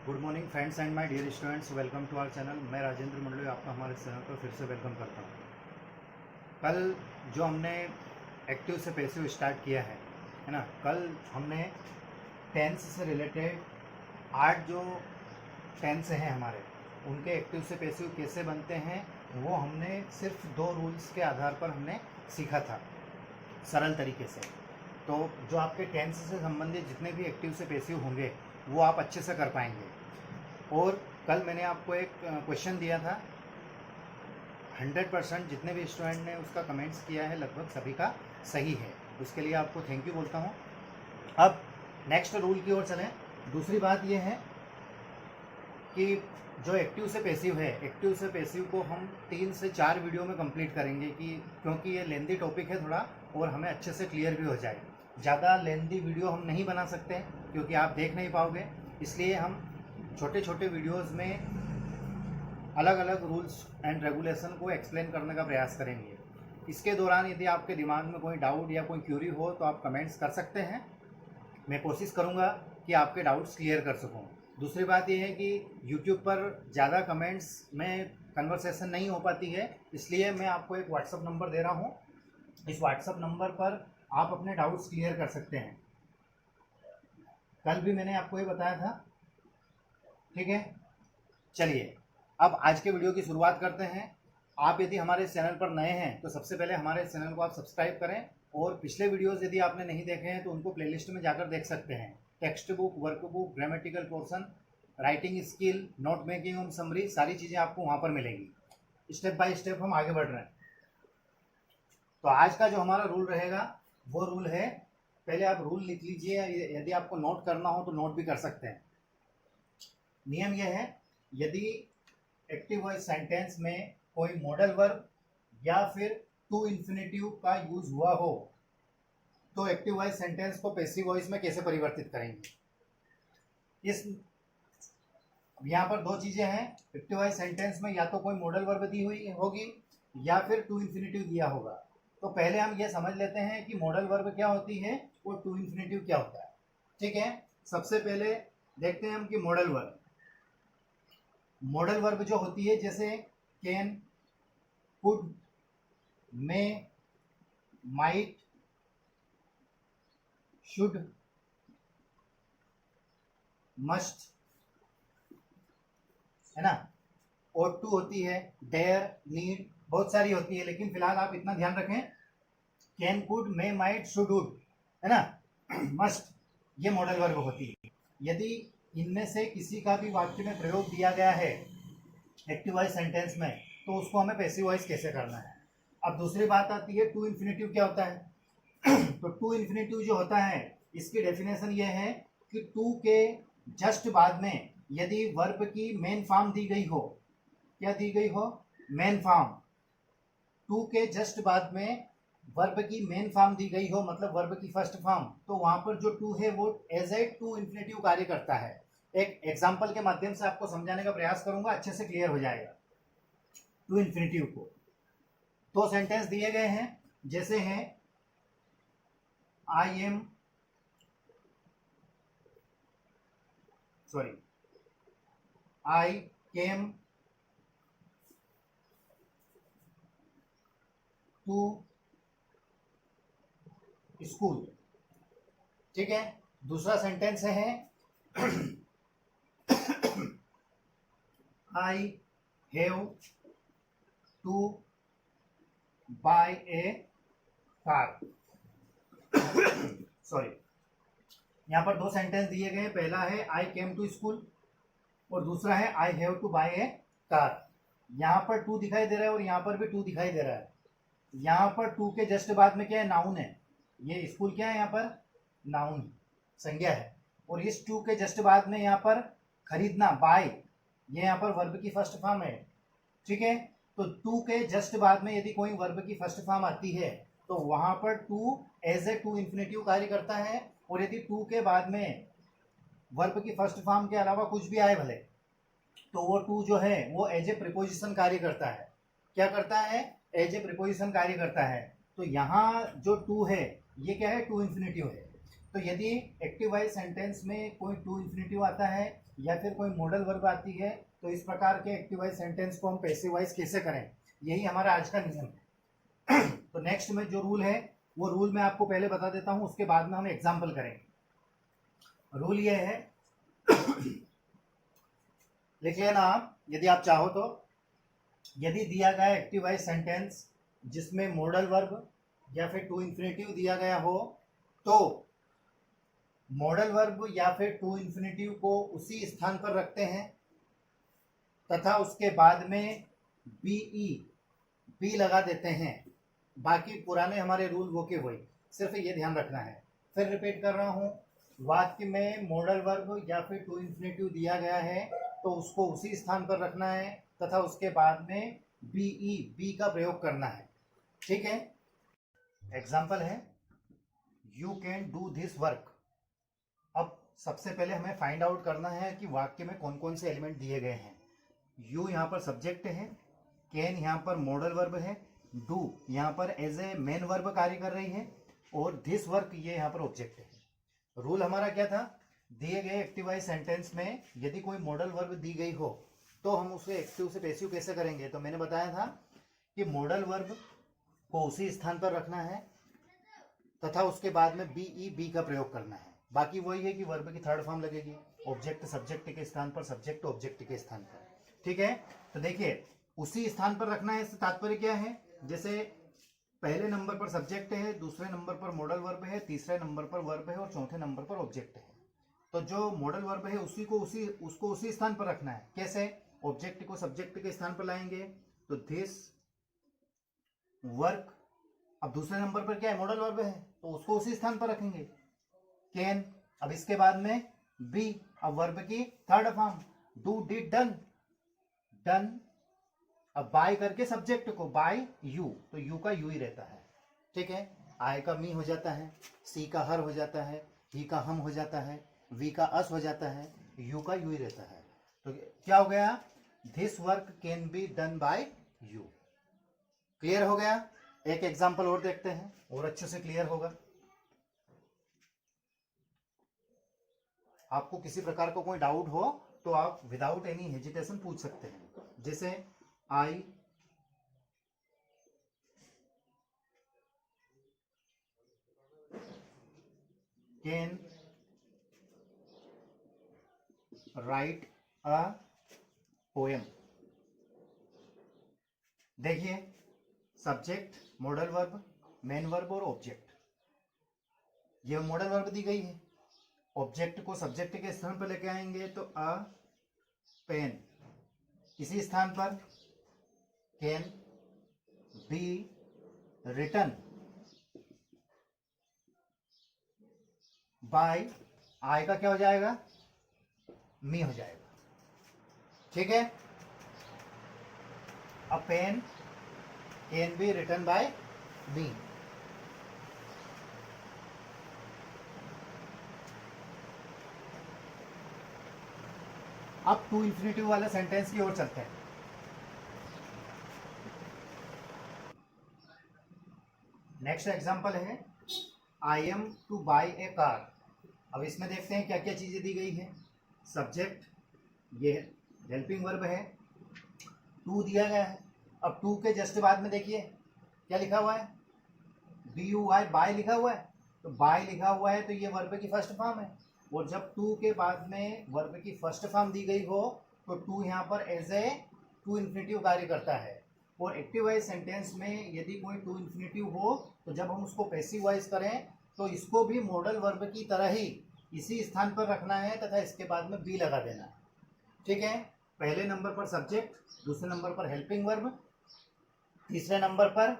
Good morning friends and my dear students, welcome to our channel. मैं राजेंद्र मंडली आपका हमारे चैनल पर फिर से वेलकम करता हूँ। कल जो हमने एक्टिव से पैसिव स्टार्ट किया है ना, कल हमने टेंस से रिलेटेड 8 जो टेंस हैं हमारे, उनके एक्टिव से पैसिव कैसे बनते हैं वो हमने सिर्फ 2 रूल्स के आधार पर हमने सीखा था सरल तरीके से। तो जो आपके टेंस से संबंधित जितने भी एक्टिव से पैसिव होंगे वो आप अच्छे से कर पाएंगे। और कल मैंने आपको एक क्वेश्चन दिया था, 100% जितने भी स्टूडेंट ने उसका कमेंट्स किया है लगभग सभी का सही है, उसके लिए आपको थैंक यू बोलता हूँ। अब नेक्स्ट रूल की ओर चलें। दूसरी बात यह है कि जो एक्टिव से पैसिव है, एक्टिव से पैसिव को हम 3 से 4 वीडियो में कंप्लीट करेंगे क्योंकि ये लेंदी टॉपिक है थोड़ा, और हमें अच्छे से क्लियर भी हो जाए। ज़्यादा लेंदी वीडियो हम नहीं बना सकते क्योंकि आप देख नहीं पाओगे, इसलिए हम छोटे छोटे वीडियोस में अलग अलग रूल्स एंड रेगुलेशन को एक्सप्लेन करने का प्रयास करेंगे। इसके दौरान यदि आपके दिमाग में कोई डाउट या कोई क्यूरी हो तो आप कमेंट्स कर सकते हैं। मैं कोशिश करूंगा कि आपके डाउट्स क्लियर कर सकूं। दूसरी बात यह है कि YouTube पर ज़्यादा कमेंट्स में कन्वर्सेशन नहीं हो पाती है, इसलिए मैं आपको एक व्हाट्सअप नंबर दे रहा हूं। इस व्हाट्सअप नंबर पर आप अपने डाउट्स क्लियर कर सकते हैं। कल भी मैंने आपको ये बताया था, ठीक है। चलिए अब आज के वीडियो की शुरुआत करते हैं। आप यदि हमारे चैनल पर नए हैं तो सबसे पहले हमारे चैनल को आप सब्सक्राइब करें, और पिछले वीडियोस यदि आपने नहीं देखे हैं तो उनको प्लेलिस्ट में जाकर देख सकते हैं। Text book, workbook, grammatical portion, writing skill, note making और समरी, सारी चीज़ें आपको वहाँ पर मिलेंगी। स्टेप बाय स्टेप हम आगे बढ़ रहे हैं। तो आज का जो हमारा रूल रहेगा वो रूल है, पहले आप रूल लिख लीजिए, यदि आपको नोट करना हो तो नोट भी कर सकते हैं। नियम यह है, यदि एक्टिव वॉइस सेंटेंस में कोई मॉडल वर्ब या फिर टू इन्फिनेटिव का यूज हुआ हो तो एक्टिव वॉइस सेंटेंस को पैसिव वॉइस में कैसे परिवर्तित करेंगे। इस यहाँ पर 2 चीजें हैं। एक्टिव वॉइस सेंटेंस में या तो कोई मॉडल वर्ब दी हुई होगी या फिर टू इन्फिनेटिव दिया होगा। तो पहले हम ये समझ लेते हैं कि मॉडल वर्ब क्या होती है और टू इन्फिनेटिव क्या होता है, ठीक है। सबसे पहले देखते हैं हम कि मॉडल वर्ब जो होती है, जैसे can, could, may, might, should, must, है ना। और टू होती है डेयर, नीड, बहुत सारी होती है, लेकिन फिलहाल आप इतना ध्यान रखें, can, could, may, might, should, would, है ना, मस्ट, ये मॉडल वर्ब होती है। यदि इनमें से किसी का भी वाक्य में प्रयोग दिया गया है एक्टिव वॉइस सेंटेंस में तो उसको हमें पैसिव वॉइस कैसे करना है। अब दूसरी बात आती है टू इन्फिनेटिव क्या होता है। तो टू इन्फिनेटिव जो होता है, इसकी डेफिनेशन ये है कि टू के जस्ट बाद में यदि वर्ब की मेन फॉर्म दी गई हो, क्या दी गई हो, मेन फॉर्म, टू के जस्ट बाद में वर्ब की मेन फॉर्म दी गई हो, मतलब वर्ब की फर्स्ट फॉर्म, तो वहां पर जो टू है वो एज ए टू इन्फिनेटिव कार्य करता है। एक एग्जांपल के माध्यम से आपको समझाने का प्रयास करूंगा, अच्छे से क्लियर हो जाएगा। टू इन्फिनेटिव को 2 सेंटेंस दिए गए हैं, जैसे हैं आई केम टू स्कूल, ठीक है। दूसरा सेंटेंस है I have to buy a car. Sorry, यहाँ पर 2 सेंटेंस दिए गए। पहला है आई केम टू स्कूल और दूसरा है I have to buy a car. यहाँ पर टू दिखाई दे रहा है और यहाँ पर भी टू दिखाई दे रहा है। यहाँ पर टू के जस्ट बाद में क्या है, नाउन है। ये स्कूल क्या है, यहाँ पर नाउन, संज्ञा है। और इस टू के जस्ट बाद में यहाँ पर खरीदना, बाय, ये यहाँ पर वर्ब की फर्स्ट फॉर्म है, ठीक है। तो टू के जस्ट बाद में यदि कोई वर्ब की फर्स्ट फॉर्म आती है तो वहां पर to as a to infinitive कार्य करता है, और यदि टू के बाद में वर्ब की फर्स्ट फॉर्म के अलावा कुछ भी आए भले, तो वो टू जो है वो एज ए प्रीपोजिशन कार्य करता है। क्या करता है, एज ए प्रीपोजिशन कार्य करता है। तो यहाँ जो टू है ये क्या है, टू इन्फिनेटिव है। तो यदि एक्टिव वॉइस सेंटेंस में कोई टू इन्फिनेटिव आता है या फिर कोई मॉडल वर्ब आती है, तो इस प्रकार के एक्टिव वॉइस सेंटेंस को हम पैसिव वॉइस कैसे करें, यही हमारा आज का नियम है। तो नेक्स्ट में जो रूल है वो रूल मैं आपको पहले बता देता हूं, उसके बाद में हम एग्जाम्पल करेंगे। रूल ये है, लिख लेना आप यदि आप चाहो तो। यदि दिया गया एक्टिव वॉइस सेंटेंस जिसमें मॉडल वर्ब या फिर टू इन्फिनेटिव दिया गया हो, तो मॉडल वर्ब या फिर टू इन्फिनेटिव को उसी स्थान पर रखते हैं तथा उसके बाद में बी लगा देते हैं। बाकी पुराने हमारे रूल वो के वही, सिर्फ ये ध्यान रखना है। फिर रिपीट कर रहा हूँ, वाक्य में मॉडल वर्ब या फिर टू इन्फिनेटिव दिया गया है तो उसको उसी स्थान पर रखना है तथा उसके बाद में बी का प्रयोग करना है। ठीक है, एग्जाम्पल है, you can do this work. अब सबसे पहले हमें फाइंड आउट करना है कि वाक्य में कौन कौन से एलिमेंट दिए गए हैं। यू यहाँ पर सब्जेक्ट है, कैन यहाँ पर मॉडल वर्ब है, डू यहाँ पर एज ए मेन वर्ब कार्य कर रही है, और दिस वर्क ये यहाँ पर ऑब्जेक्ट है। रूल हमारा क्या था, दिए गए एक्टिव वॉइस सेंटेंस में यदि कोई मॉडल वर्ब दी गई हो तो हम उसे एक्टिव से पैसिव कैसे करेंगे। तो मैंने बताया था कि मॉडल वर्ब को उसी स्थान पर रखना है तथा उसके बाद में बी का प्रयोग करना है। बाकी वही है कि वर्ब की थर्ड फॉर्म लगेगी, ऑब्जेक्ट सब्जेक्ट के स्थान पर, सब्जेक्ट ऑब्जेक्ट के स्थान पर। ठीक है, तो देखिए उसी स्थान पर रखना है, इससे तात्पर्य क्या है, जैसे पहले नंबर पर सब्जेक्ट है, दूसरे नंबर पर मॉडल वर्ब है, तीसरे नंबर पर वर्ब है और चौथे नंबर पर ऑब्जेक्ट है। तो जो मॉडल वर्ब है उसको उसी स्थान पर रखना है। कैसे, ऑब्जेक्ट को सब्जेक्ट के स्थान पर लाएंगे तो दिस वर्क। अब दूसरे नंबर पर क्या है, मॉडल वर्ब है, तो उसको उसी स्थान पर रखेंगे, कैन। अब इसके बाद में बी, अब वर्ब की third form, do did done, done. अब बाय करके सब्जेक्ट को बाय यू, तो यू का यू ही रहता है। ठीक है, आई का मी हो जाता है, सी का हर हो जाता है, ही का हम हो जाता है, वी का अस हो जाता है, यू का यू ही रहता है। तो क्या हो गया, this work can be done by you. Clear हो गया। एक एग्जांपल और देखते हैं और अच्छे से क्लियर होगा। आपको किसी प्रकार का कोई डाउट हो तो आप विदाउट एनी हेजिटेशन पूछ सकते हैं। जैसे I can write a poem. देखिए, subject, modal verb, main verb और ऑब्जेक्ट, ये मॉडल वर्ब दी गई है। ऑब्जेक्ट को सब्जेक्ट के स्थान पर लेके आएंगे तो अ पेन, इसी स्थान पर can be written by, I का क्या हो जाएगा, मी हो जाएगा। ठीक है, a pen can be written by me. अब टू इन्फिनेटिव वाले सेंटेंस की ओर चलते हैं। नेक्स्ट एग्जांपल है, I am to buy a car. अब इसमें देखते हैं क्या क्या चीजें दी गई है। सब्जेक्ट ये हेल्पिंग वर्ब है, टू दिया गया है। अब टू के जस्ट बाद में देखिए क्या लिखा हुआ है, बी यू वाई, बाय लिखा हुआ है। तो बाय लिखा हुआ है तो ये वर्ब की फर्स्ट फॉर्म है, और जब टू के बाद में वर्ब की फर्स्ट फॉर्म दी गई हो तो टू यहाँ पर एज ए टू इन्फिनेटिव कार्य करता है। और एक्टिव वॉइस सेंटेंस में यदि कोई टू इन्फिनेटिव हो तो जब हम उसको पैसिव वॉइस करें तो इसको भी मॉडल वर्ब की तरह ही इसी स्थान पर रखना है तथा इसके बाद में बी लगा देना है। ठीक है, पहले नंबर पर सब्जेक्ट, दूसरे नंबर पर हेल्पिंग वर्ब, तीसरे नंबर पर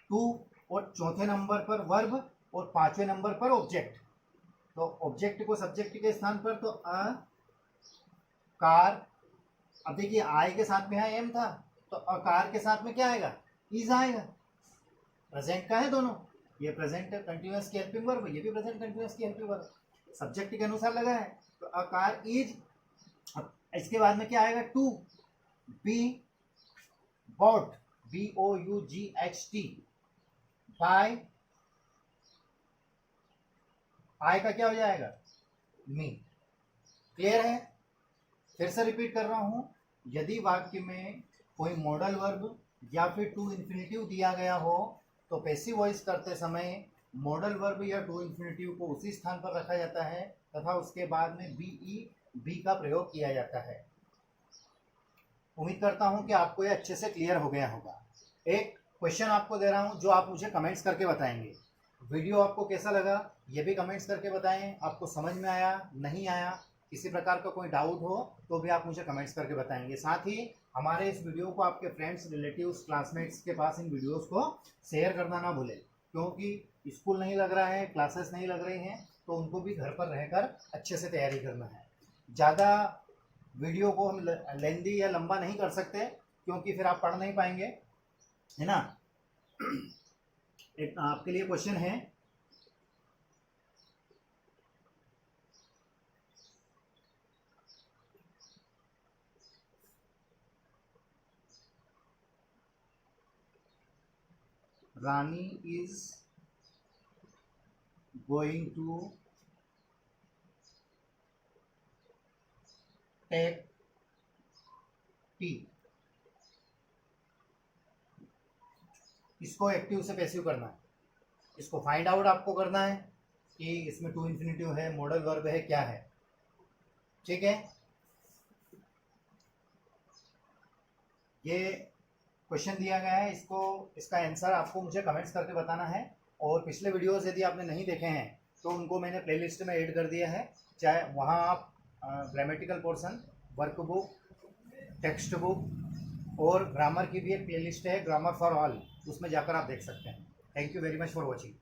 टू, और चौथे नंबर पर वर्ब, और पांचवें नंबर पर ऑब्जेक्ट। तो ऑब्जेक्ट को सब्जेक्ट के स्थान पर तो अ कार। अब देखिए आई के साथ में यहाँ एम था तो अ कार के साथ में क्या आएगा, इज आएगा। प्रेजेंट का है दोनों, ये प्रेजेंट कंटिन्यूअस की हेल्पिंग वर्ब, ये भी प्रेजेंट कंटिन्यूअस की हेल्पिंग वर्ब, सब्जेक्ट के अनुसार लगा है तो अ कार इज। अब इसके बाद में क्या आएगा, to, be bought, BOUGHT, by, I का क्या हो जाएगा, मी। क्लियर है। फिर से रिपीट कर रहा हूँ, यदि वाक्य में कोई मॉडल वर्ब या फिर टू इन्फिनेटिव दिया गया हो तो पैसिव वॉइस करते समय मॉडल वर्ब या टू इन्फिनेटिव को उसी स्थान पर रखा जाता है तथा उसके बाद में बी का प्रयोग किया जाता है। उम्मीद करता हूँ कि आपको ये अच्छे से क्लियर हो गया होगा। एक क्वेश्चन आपको दे रहा हूँ जो आप मुझे कमेंट्स करके बताएंगे। वीडियो आपको कैसा लगा ये भी कमेंट्स करके बताएं। आपको समझ में आया, नहीं आया, किसी प्रकार का कोई डाउट हो तो भी आप मुझे कमेंट्स करके बताएंगे। साथ ही हमारे इस वीडियो को आपके फ्रेंड्स, रिलेटिव्स, क्लासमेट्स के पास इन वीडियोस को शेयर करना ना भूलें, क्योंकि स्कूल नहीं लग रहा है, क्लासेस नहीं लग रही हैं, तो उनको भी घर पर रहकर अच्छे से तैयारी करना है। ज़्यादा वीडियो को हम लेंदी या लंबा नहीं कर सकते क्योंकि फिर आप पढ़ नहीं पाएंगे, है ना। एक आपके लिए क्वेश्चन है, Rani is going to take tea. इसको एक्टिव से पैसिव करना है, इसको फाइंड आउट आपको करना है कि इसमें टू इन्फिनेटिव है, मॉडल वर्ब है, क्या है। ठीक है, ये क्वेश्चन दिया गया है, इसका आंसर आपको मुझे कमेंट्स करके बताना है। और पिछले वीडियोस यदि आपने नहीं देखे हैं तो उनको मैंने प्लेलिस्ट में ऐड कर दिया है, चाहे वहाँ आप grammatical portion, workbook, text book और ग्रामर की भी एक प्लेलिस्ट है, ग्रामर फॉर ऑल, उसमें जाकर आप देख सकते हैं। Thank you very much for watching.